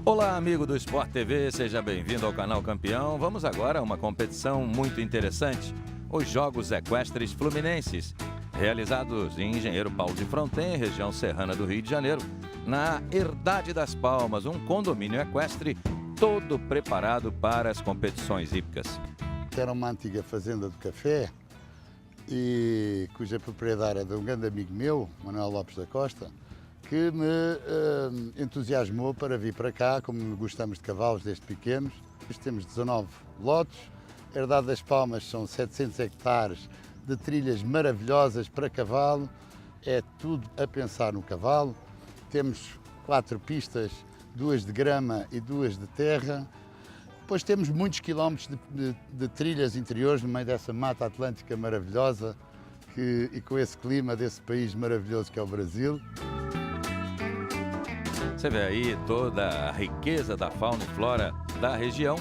Olá, amigo do Sport TV, seja bem-vindo ao canal Campeão. Vamos agora a uma competição muito interessante, os Jogos Equestres Fluminenses, realizados em Engenheiro Paulo de Fronten, região serrana do Rio de Janeiro, na Herdade das Palmas, um condomínio equestre todo preparado para as competições hípicas. Era uma antiga fazenda de café e cuja propriedade é de um grande amigo meu, Manuel Lopes da Costa, que me entusiasmou para vir para cá, como gostamos de cavalos desde pequenos. Temos 19 lotes, a Herdade das Palmas são 700 hectares de trilhas maravilhosas para cavalo, é tudo a pensar no cavalo. Temos 4 pistas, 2 de grama e 2 de terra. Depois temos muitos quilómetros de trilhas interiores no meio dessa mata atlântica maravilhosa e com esse clima desse país maravilhoso que é o Brasil. Você vê aí toda a riqueza da fauna e flora da região.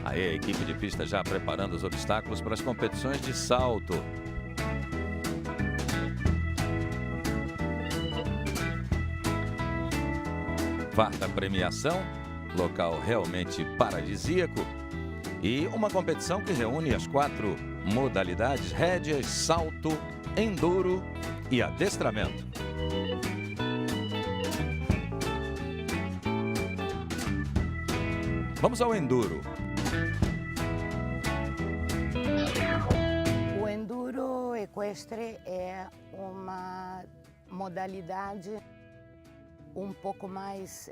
Aí a equipe de pista já preparando os obstáculos para as competições de salto. Farta premiação, local realmente paradisíaco e uma competição que reúne as 4 modalidades: rédeas, salto, enduro e adestramento. Vamos ao enduro. O enduro equestre é uma modalidade um pouco mais,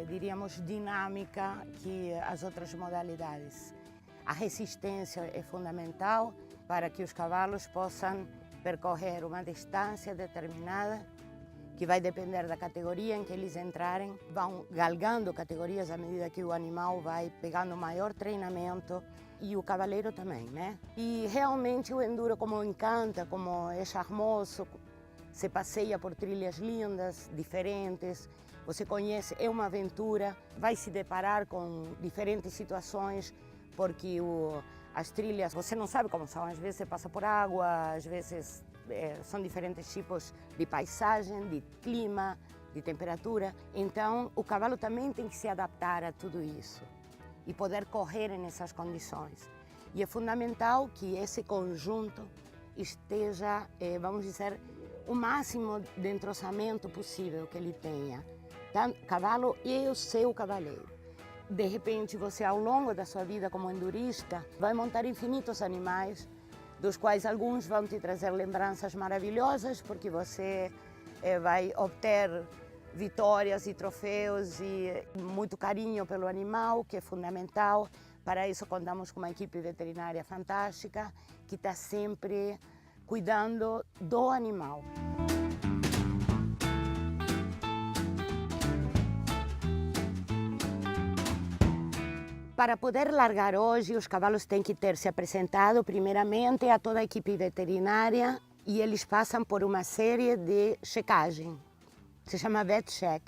diríamos, dinâmica que as outras modalidades. A resistência é fundamental para que os cavalos possam percorrer uma distância determinada, que vai depender da categoria em que eles entrarem. Vão galgando categorias à medida que o animal vai pegando maior treinamento, e o cavaleiro também, né? E realmente o enduro, como encanta, como é charmoso, se passeia por trilhas lindas, diferentes, você conhece, é uma aventura, vai se deparar com diferentes situações, porque as trilhas, você não sabe como são, às vezes você passa por água, às vezes são diferentes tipos de paisagem, de clima, de temperatura. Então, o cavalo também tem que se adaptar a tudo isso e poder correr nessas condições. E é fundamental que esse conjunto esteja, vamos dizer, o máximo de entrosamento possível que ele tenha, tanto cavalo e o seu cavaleiro. De repente, você, ao longo da sua vida como endurista, vai montar infinitos animais, dos quais alguns vão te trazer lembranças maravilhosas, porque você vai obter vitórias e troféus e muito carinho pelo animal, que é fundamental. Para isso, contamos com uma equipe veterinária fantástica, que está sempre cuidando do animal. Para poder largar hoje, os cavalos têm que ter se apresentado primeiramente a toda a equipe veterinária e eles passam por uma série de checagem. Se chama vet check.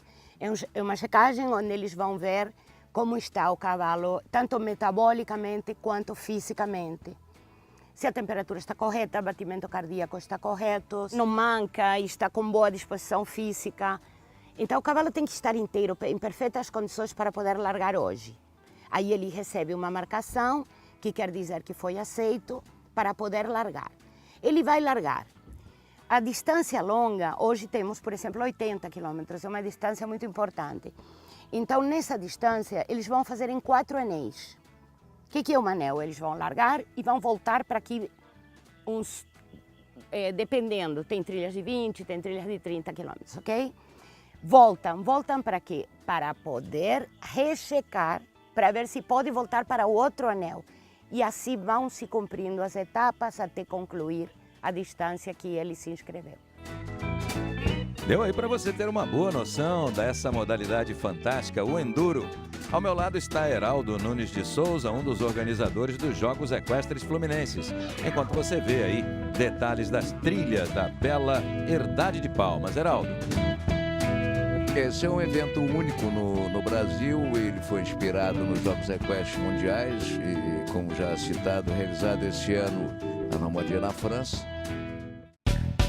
É uma checagem onde eles vão ver como está o cavalo, tanto metabolicamente quanto fisicamente. Se a temperatura está correta, o batimento cardíaco está correto, não manca, está com boa disposição física. Então o cavalo tem que estar inteiro, em perfeitas condições para poder largar hoje. Aí ele recebe uma marcação, que quer dizer que foi aceito, para poder largar. Ele vai largar. A distância longa, hoje temos, por exemplo, 80 quilômetros, é uma distância muito importante. Então, nessa distância, eles vão fazer em 4 anéis. O que é um anel? Eles vão largar e vão voltar para aqui, dependendo, tem trilhas de 20, tem trilhas de 30 quilômetros, ok? Voltam para quê? Para poder rechecar, para ver se pode voltar para o outro anel. E assim vão se cumprindo as etapas até concluir a distância que ele se inscreveu. Deu aí para você ter uma boa noção dessa modalidade fantástica, o enduro. Ao meu lado está Heraldo Nunes de Souza, um dos organizadores dos Jogos Equestres Fluminenses. Enquanto você vê aí detalhes das trilhas da bela Herdade de Palmas. Heraldo. Esse é um evento único no Brasil, ele foi inspirado nos Jogos Equestres Mundiais e, como já citado, realizado este ano na Normandia, na França.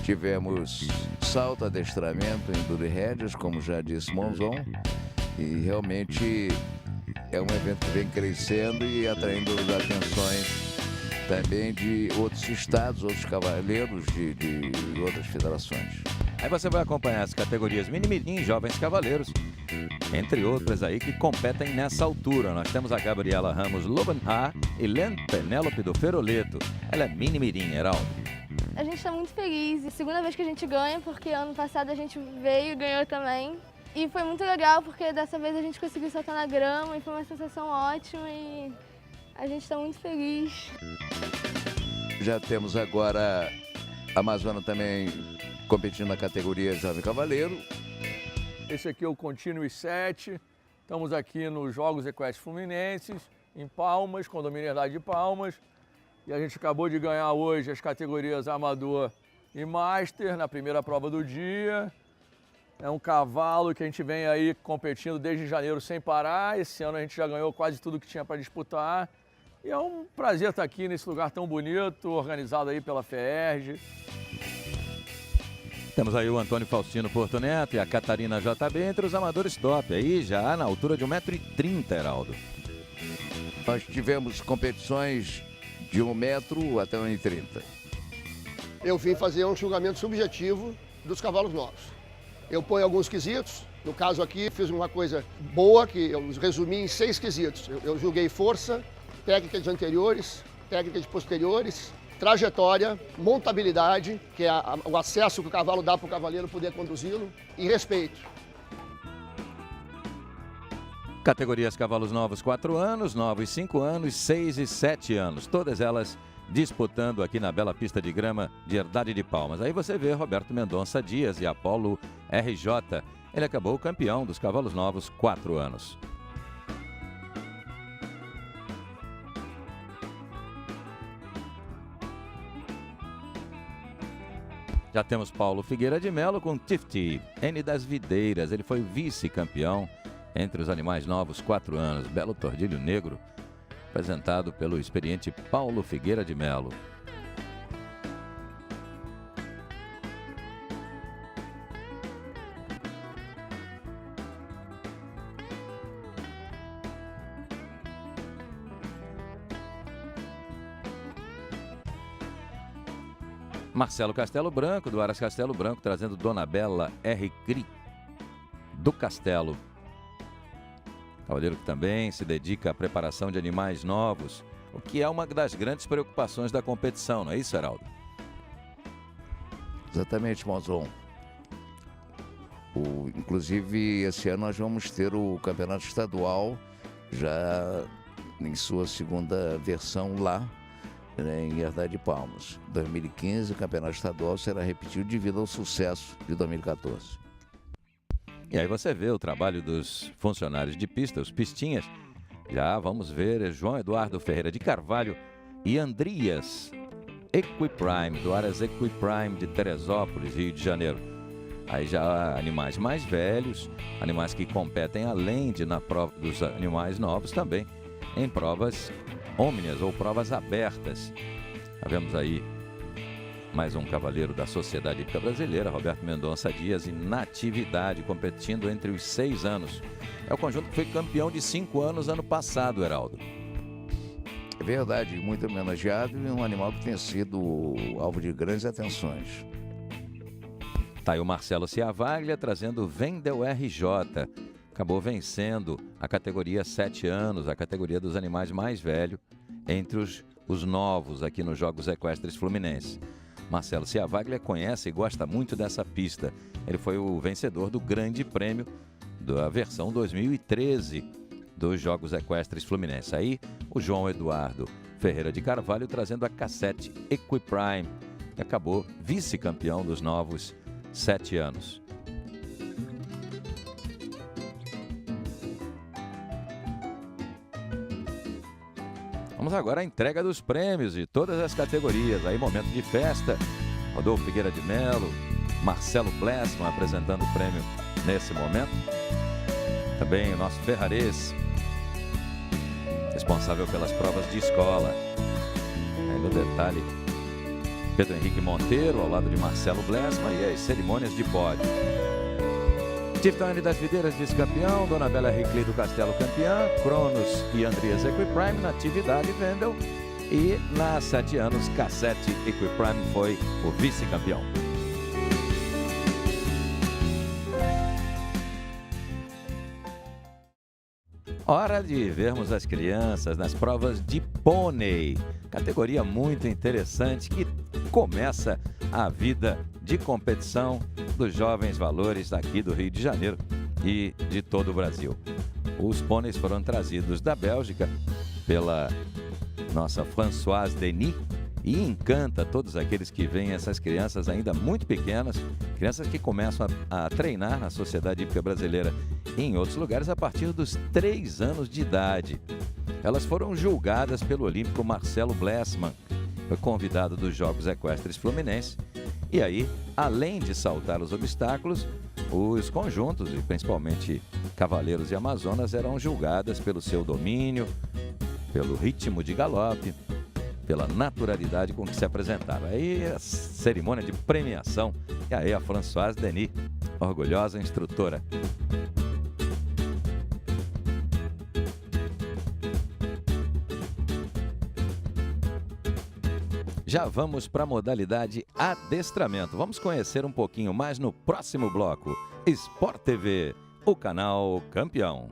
Tivemos salto, adestramento, enduro e rédeas, como já disse Monzon, E realmente é um evento que vem crescendo e atraindo as atenções também de outros estados, outros cavaleiros de outras federações. Aí você vai acompanhar as categorias Mini-Mirim, Jovens Cavaleiros, entre outras aí que competem nessa altura. Nós temos a Gabriela Ramos Lobanha e Len Penélope do Feroleto. Ela é Mini-Mirim, Heraldo. A gente está muito feliz. É a segunda vez que a gente ganha, porque ano passado a gente veio e ganhou também. E foi muito legal, porque dessa vez a gente conseguiu saltar na grama e foi uma sensação ótima e a gente está muito feliz. Já temos agora a Amazônia também competindo na categoria Jovem Cavaleiro. Esse aqui é o Continue 7. Estamos aqui nos Jogos Equestres Fluminenses, em Palmas, condomínio Herdade de Palmas. E a gente acabou de ganhar hoje as categorias Amador e Master na primeira prova do dia. É um cavalo que a gente vem aí competindo desde janeiro sem parar. Esse ano a gente já ganhou quase tudo que tinha para disputar. E é um prazer estar aqui nesse lugar tão bonito, organizado aí pela FEERJ. Temos aí o Antônio Faustino Porto Neto e a Catarina JB entre os amadores top, aí já na altura de 1,30 m, Heraldo. Nós tivemos competições de 1 metro até 1,30 m. Eu vim fazer um julgamento subjetivo dos cavalos novos. Eu ponho alguns quesitos, no caso aqui fiz uma coisa boa, que eu resumi em 6 quesitos. Eu julguei força, técnica de anteriores, técnica de posteriores, trajetória, montabilidade, que é o acesso que o cavalo dá para o cavaleiro poder conduzi-lo, e respeito. Categorias cavalos novos 4 anos, novos 5 anos, 6 e 7 anos. Todas elas disputando aqui na bela pista de grama de Herdade de Palmas. Aí você vê Roberto Mendonça Dias e Apolo RJ. Ele acabou campeão dos cavalos novos 4 anos. Já temos Paulo Figueira de Melo com Tifti, N das Videiras. Ele foi vice-campeão entre os animais novos 4 anos. Belo tordilho negro, apresentado pelo experiente Paulo Figueira de Melo. Marcelo Castelo Branco, do Aras Castelo Branco, trazendo Dona Bela R. Cri, do Castelo. Cavaleiro que também se dedica à preparação de animais novos, o que é uma das grandes preocupações da competição, não é isso, Heraldo? Exatamente, Monzon. Inclusive, esse ano nós vamos ter o campeonato estadual já em sua segunda versão lá, em Herdade de Palmas. 2015, o campeonato estadual será repetido devido ao sucesso de 2014. E aí você vê o trabalho dos funcionários de pista, os pistinhas. Já vamos ver João Eduardo Ferreira de Carvalho e Andrias Equiprime, do Aras Equiprime de Teresópolis, Rio de Janeiro. Aí já há animais mais velhos, animais que competem além de na prova dos animais novos também, em provas Omnias ou provas abertas. Já vemos aí mais um cavaleiro da Sociedade Hípica Brasileira, Roberto Mendonça Dias, em Natividade, competindo entre os 6 anos. É o conjunto que foi campeão de 5 anos ano passado, Heraldo. É verdade, muito homenageado e um animal que tem sido alvo de grandes atenções. Tá aí o Marcelo Ciavaglia trazendo Vendel RJ. Acabou vencendo a categoria 7 anos, a categoria dos animais mais velhos, entre os novos aqui nos Jogos Equestres Fluminenses. Marcelo Ciavaglia conhece e gosta muito dessa pista. Ele foi o vencedor do Grande Prêmio da versão 2013 dos Jogos Equestres Fluminenses. Aí o João Eduardo Ferreira de Carvalho trazendo a Cassette Equiprime, que acabou vice-campeão dos novos 7 anos. Vamos agora à entrega dos prêmios de todas as categorias. Aí, momento de festa. Rodolfo Figueira de Melo, Marcelo Blessman apresentando o prêmio nesse momento. Também o nosso Ferrarês, responsável pelas provas de escola. Aí no detalhe, Pedro Henrique Monteiro, ao lado de Marcelo Blessman, e as cerimônias de pódio. Tiftaine das Videiras, vice-campeão. Dona Bela Ricley do Castelo, campeã. Cronos e Andreas Equiprime, Natividade Vendel. E, há 7 anos, Cassette Equiprime foi o vice-campeão. Hora de vermos as crianças nas provas de pônei, categoria muito interessante que começa a vida de competição dos jovens valores aqui do Rio de Janeiro e de todo o Brasil. Os pôneis foram trazidos da Bélgica pela nossa Françoise Denis e encanta todos aqueles que veem essas crianças ainda muito pequenas, crianças que começam a treinar na Sociedade Hípica Brasileira e em outros lugares a partir dos 3 anos de idade. Elas foram julgadas pelo olímpico Marcelo Blessman, foi convidado dos Jogos Equestres Fluminenses, e aí, além de saltar os obstáculos, os conjuntos, e principalmente cavaleiros e amazonas, eram julgadas pelo seu domínio, pelo ritmo de galope, pela naturalidade com que se apresentaram. Aí a cerimônia de premiação, e aí a Françoise Denis, orgulhosa instrutora. Já vamos para a modalidade adestramento. Vamos conhecer um pouquinho mais no próximo bloco. Sport TV, o canal campeão.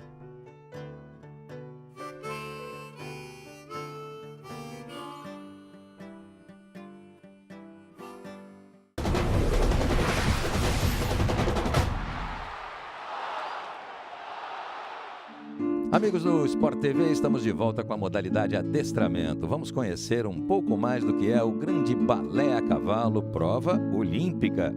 Amigos do Sport TV, estamos de volta com a modalidade adestramento. Vamos conhecer um pouco mais do que é o grande balé a cavalo, prova olímpica.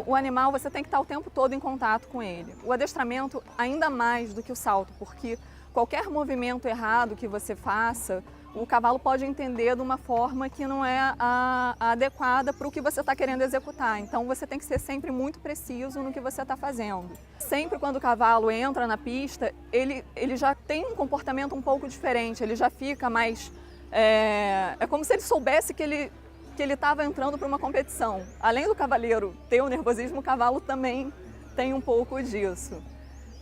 O animal, você tem que estar o tempo todo em contato com ele. O adestramento, ainda mais do que o salto, porque qualquer movimento errado que você faça, o cavalo pode entender de uma forma que não é a adequada para o que você está querendo executar. Então você tem que ser sempre muito preciso no que você está fazendo. Sempre quando o cavalo entra na pista, ele já tem um comportamento um pouco diferente, ele já fica mais... É como se ele soubesse que ele estava entrando para uma competição. Além do cavaleiro ter o nervosismo, o cavalo também tem um pouco disso.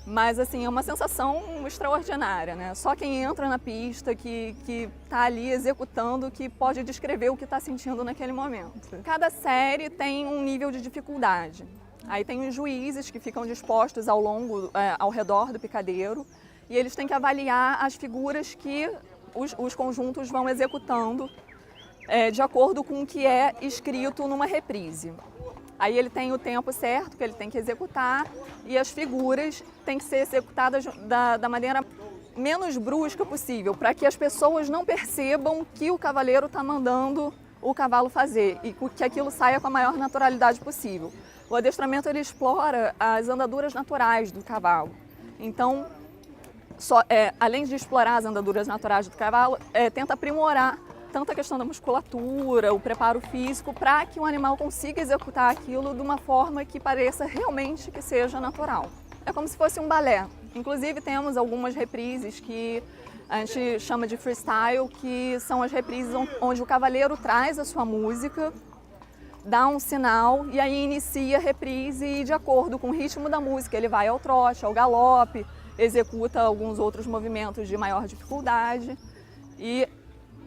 Mas assim, é uma sensação extraordinária, né? Só quem entra na pista, que está ali executando, que pode descrever o que está sentindo naquele momento. Cada série tem um nível de dificuldade. Aí tem os juízes que ficam dispostos ao redor do picadeiro e eles têm que avaliar as figuras que os conjuntos vão executando de acordo com o que é escrito numa reprise. Aí ele tem o tempo certo que ele tem que executar e as figuras têm que ser executadas da maneira menos brusca possível, para que as pessoas não percebam que o cavaleiro está mandando o cavalo fazer e que aquilo saia com a maior naturalidade possível. O adestramento ele explora as andaduras naturais do cavalo. Então, além de explorar as andaduras naturais do cavalo, tenta aprimorar tanto a questão da musculatura, o preparo físico, para que o animal consiga executar aquilo de uma forma que pareça realmente que seja natural. É como se fosse um balé. Inclusive temos algumas reprises que a gente chama de freestyle, que são as reprises onde o cavaleiro traz a sua música, dá um sinal e aí inicia a reprise e de acordo com o ritmo da música ele vai ao trote, ao galope, executa alguns outros movimentos de maior dificuldade e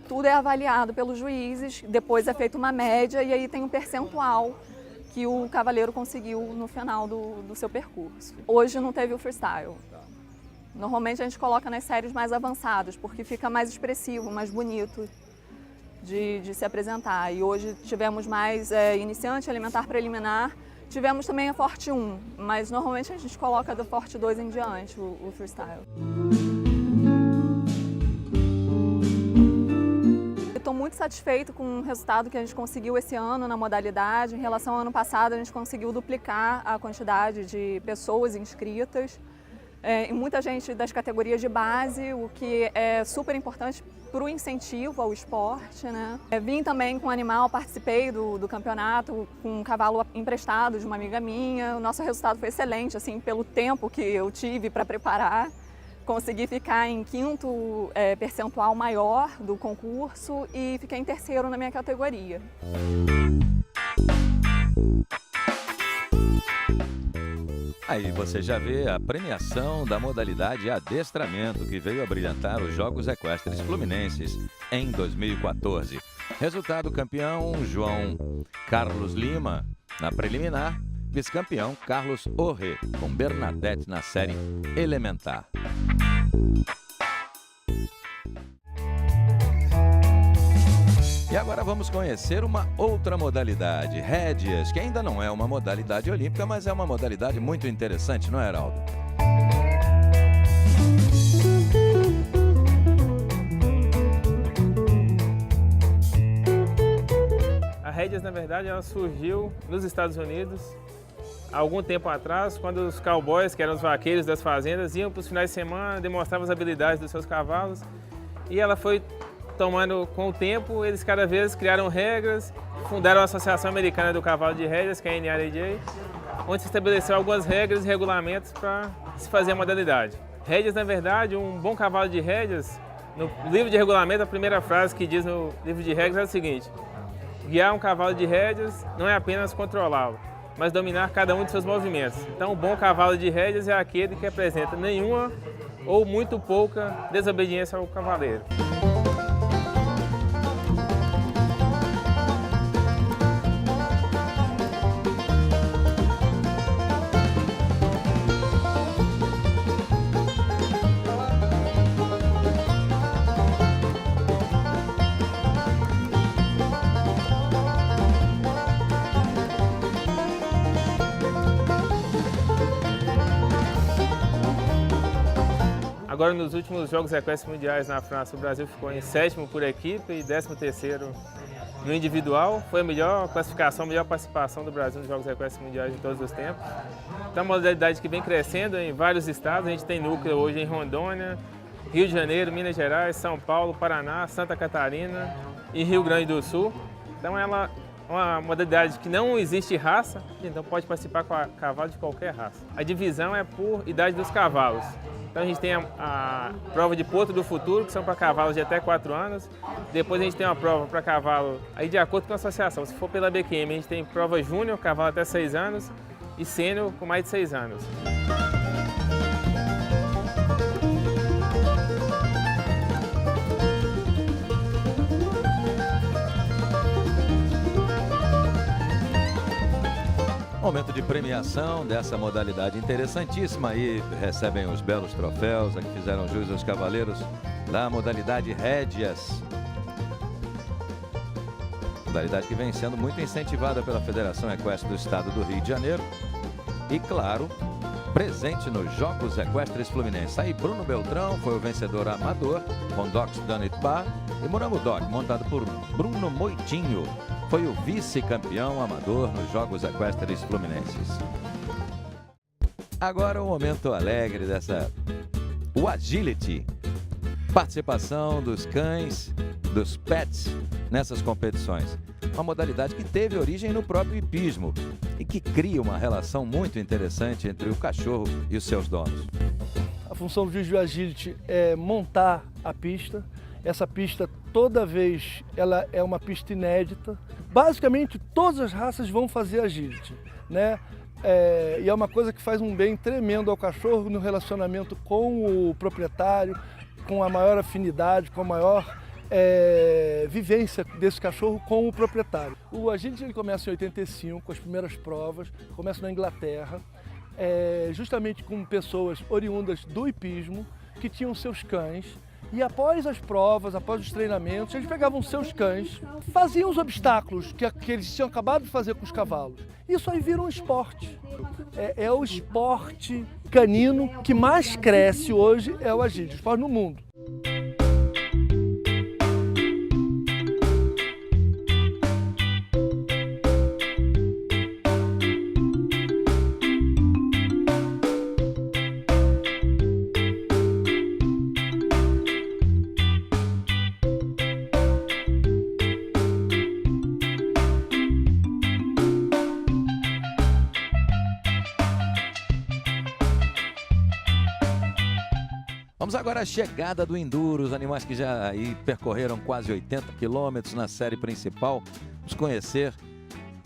tudo é avaliado pelos juízes, depois é feita uma média e aí tem um percentual que o cavaleiro conseguiu no final do seu percurso. Hoje não teve o freestyle. Normalmente a gente coloca nas séries mais avançadas, porque fica mais expressivo, mais bonito de se apresentar. E hoje tivemos mais iniciante, elementar, preliminar. Tivemos também a Forte 1, mas normalmente a gente coloca do Forte 2 em diante o freestyle. Estou muito satisfeito com o resultado que a gente conseguiu esse ano na modalidade. Em relação ao ano passado, a gente conseguiu duplicar a quantidade de pessoas inscritas. E muita gente das categorias de base, o que é super importante para o incentivo ao esporte, né? Vim também com animal, participei do campeonato com um cavalo emprestado de uma amiga minha. O nosso resultado foi excelente, assim, pelo tempo que eu tive para preparar. Consegui ficar em 5º percentual maior do concurso e fiquei em 3º na minha categoria. Aí você já vê a premiação da modalidade adestramento que veio a brilhantar os Jogos Equestres Fluminenses em 2014. Resultado campeão, João Carlos Lima na preliminar, vice-campeão Carlos Orre com Bernadette na série elementar. E agora vamos conhecer uma outra modalidade, rédeas, que ainda não é uma modalidade olímpica, mas é uma modalidade muito interessante, não é, Heraldo? A rédeas, na verdade, ela surgiu nos Estados Unidos há algum tempo atrás, quando os cowboys, que eram os vaqueiros das fazendas, iam para os finais de semana, demonstravam as habilidades dos seus cavalos, e ela foi tomando com o tempo, eles cada vez criaram regras, fundaram a Associação Americana do Cavalo de Rédeas, que é a NRAJ, onde se estabeleceu algumas regras e regulamentos para se fazer a modalidade. Rédeas, na verdade, um bom cavalo de rédeas, no livro de regulamento, a primeira frase que diz no livro de regras é o seguinte: guiar um cavalo de rédeas não é apenas controlá-lo, mas dominar cada um de seus movimentos. Então, um bom cavalo de rédeas é aquele que apresenta nenhuma ou muito pouca desobediência ao cavaleiro. Agora, nos últimos Jogos Equestres Mundiais na França, o Brasil ficou em 7º por equipe e 13º no individual. Foi a melhor classificação, a melhor participação do Brasil nos Jogos Equestres Mundiais de todos os tempos. Então, é uma modalidade que vem crescendo em vários estados. A gente tem núcleo hoje em Rondônia, Rio de Janeiro, Minas Gerais, São Paulo, Paraná, Santa Catarina e Rio Grande do Sul. Então, ela é uma modalidade que não existe raça, então pode participar com cavalo de qualquer raça. A divisão é por idade dos cavalos. Então a gente tem a prova de Porto do Futuro, que são para cavalos de até 4 anos. Depois a gente tem uma prova para cavalo, aí de acordo com a associação. Se for pela BQM, a gente tem prova júnior, cavalo até 6 anos, e sênior com mais de 6 anos. Momento de premiação dessa modalidade interessantíssima. Aí recebem os belos troféus, aqui fizeram jus aos cavaleiros da modalidade rédeas. Modalidade que vem sendo muito incentivada pela Federação Equestre do Estado do Rio de Janeiro. E, claro, presente nos Jogos Equestres Fluminenses. Aí Bruno Beltrão foi o vencedor amador, com Dox Donit Bar, e Morango Doc, montado por Bruno Moitinho, foi o vice-campeão amador nos Jogos Equestres Fluminenses. Agora o momento alegre o agility. Participação dos cães, dos pets nessas competições. Uma modalidade que teve origem no próprio hipismo e que cria uma relação muito interessante entre o cachorro e os seus donos. A função do juiz de agility é montar a pista. Essa pista, toda vez, ela é uma pista inédita. Basicamente, todas as raças vão fazer agility, né? E é uma coisa que faz um bem tremendo ao cachorro no relacionamento com o proprietário, com a maior afinidade, com a maior vivência desse cachorro com o proprietário. O agility ele começa em 85, com as primeiras provas, começa na Inglaterra, justamente com pessoas oriundas do hipismo, que tinham seus cães. E após as provas, após os treinamentos, eles pegavam seus cães, faziam os obstáculos que eles tinham acabado de fazer com os cavalos. Isso aí vira um esporte. É o esporte canino que mais cresce hoje, é o agility, o esporte no mundo. Vamos agora à chegada do Enduro, os animais que já aí percorreram quase 80 quilômetros na série principal. Vamos conhecer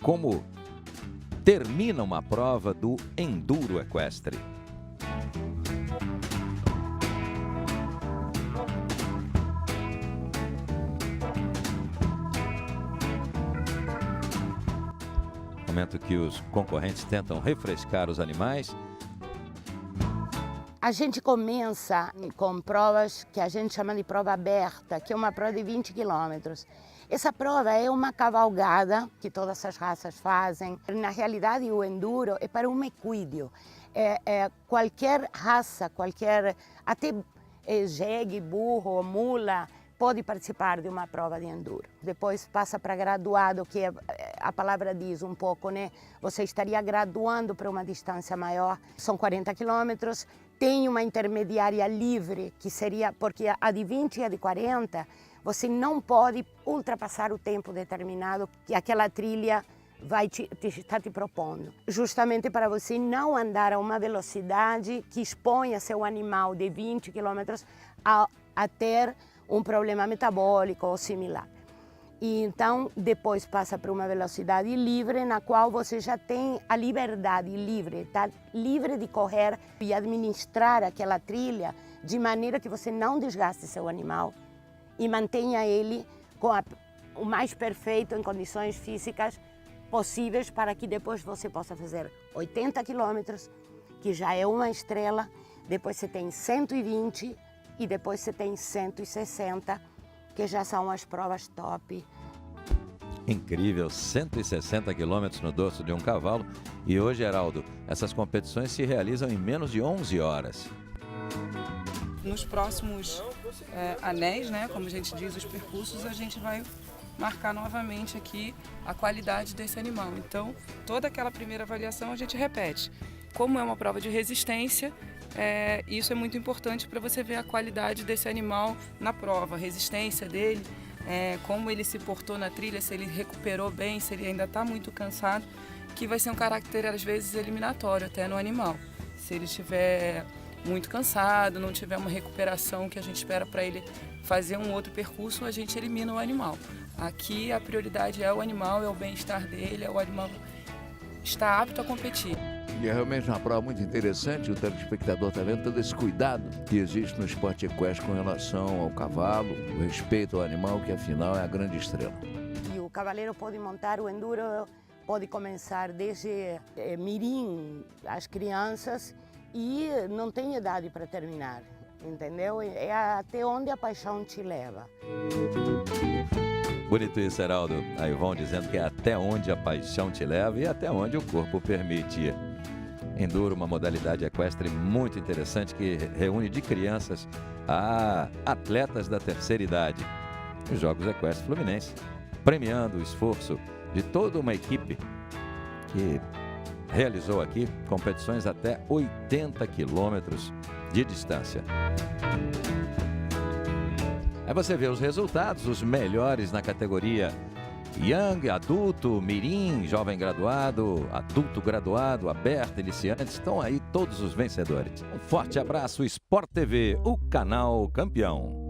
como termina uma prova do enduro equestre. Momento que os concorrentes tentam refrescar os animais. A gente começa com provas que a gente chama de prova aberta, que é uma prova de 20 quilômetros. Essa prova é uma cavalgada que todas as raças fazem. Na realidade, o enduro é para um equídeo. Qualquer raça, até jegue, burro, mula, pode participar de uma prova de enduro. Depois passa para graduado, que a palavra diz um pouco, né? Você estaria graduando para uma distância maior. São 40 quilômetros. Tem uma intermediária livre, que seria, porque a de 20 e a de 40, você não pode ultrapassar o tempo determinado que aquela trilha está te propondo. Justamente para você não andar a uma velocidade que exponha seu animal de 20 quilômetros a ter um problema metabólico ou similar. E então, depois passa para uma velocidade livre, na qual você já tem a liberdade livre, está livre de correr e administrar aquela trilha de maneira que você não desgaste seu animal e mantenha ele o mais perfeito em condições físicas possíveis para que depois você possa fazer 80 quilômetros, que já é uma estrela, depois você tem 120 e depois você tem 160, que já são as provas top. Incrível, 160 quilômetros no dorso de um cavalo. E hoje, Heraldo, essas competições se realizam em menos de 11 horas. Nos próximos anéis, né, como a gente diz, os percursos, a gente vai marcar novamente aqui a qualidade desse animal. Então, toda aquela primeira avaliação a gente repete. Como é uma prova de resistência, isso é muito importante para você ver a qualidade desse animal na prova, a resistência dele, como ele se portou na trilha, se ele recuperou bem, se ele ainda está muito cansado, que vai ser um caráter, às vezes, eliminatório até no animal. Se ele estiver muito cansado, não tiver uma recuperação que a gente espera para ele fazer um outro percurso, a gente elimina o animal. Aqui a prioridade é o animal, é o bem-estar dele, é o animal estar apto a competir. E é realmente uma prova muito interessante, o telespectador está vendo todo esse cuidado que existe no esporte equestre com relação ao cavalo, o respeito ao animal, que afinal é a grande estrela. E o cavaleiro pode montar o enduro, pode começar desde mirim, as crianças, e não tem idade para terminar, entendeu? É até onde a paixão te leva. Bonito isso, Heraldo. A Ivone dizendo que é até onde a paixão te leva e até onde o corpo permite. Enduro, uma modalidade equestre muito interessante que reúne de crianças a atletas da terceira idade. Os Jogos Equestres Fluminenses, premiando o esforço de toda uma equipe que realizou aqui competições até 80 quilômetros de distância. Aí você vê os resultados, os melhores na categoria Young, adulto, mirim, jovem graduado, adulto graduado, aberto, iniciantes. Estão aí todos os vencedores. Um forte abraço, Sport TV, o canal campeão.